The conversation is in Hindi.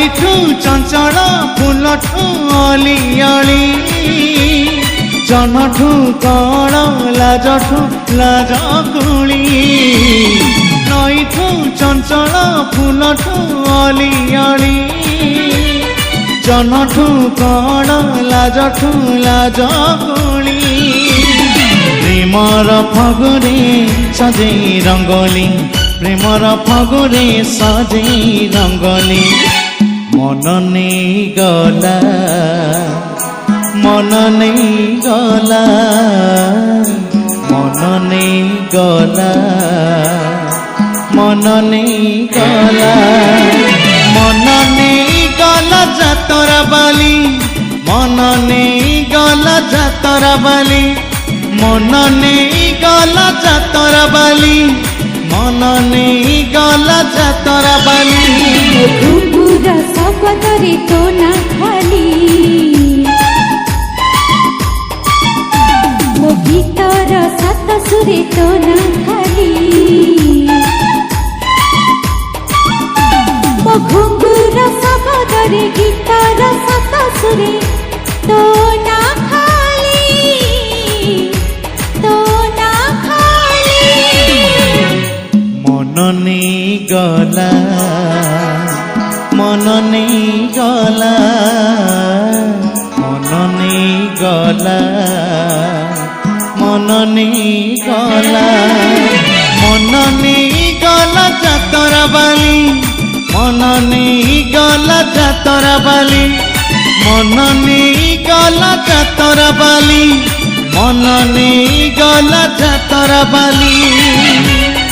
नईठू चंचल फूलठू अलियाली जनठू कण लाजठू लाजकुली नईठू चंचल फूलठू अलियाली जनठू कण लाजठू लाजकुली प्रेमर फगुरे सजे रंगोली प्रेमर फगुरे सजे रंगोली मन नहीं गला मन नहीं गला मन नहीं गला मन नहीं गला मन नहीं गला जातरा बाली मन नहीं गला जातरा बाली मन नहीं गला जातरा बाली मन नहीं गला जातरा बाली घुंगुरा सबदरे तो ना खाली मो गीतर सात सुरे तो ना खाली मो घुंगुरा सबदरे गीतर सात सुरे तो ना मन नहीं गला मन नहीं गला मन नहीं गला मन नहीं गला मन नहीं गला जातरा बाली मन नहीं गला जातरा बाली मन नहीं गला जातरा बाली मन नहीं गला जातरा बाली।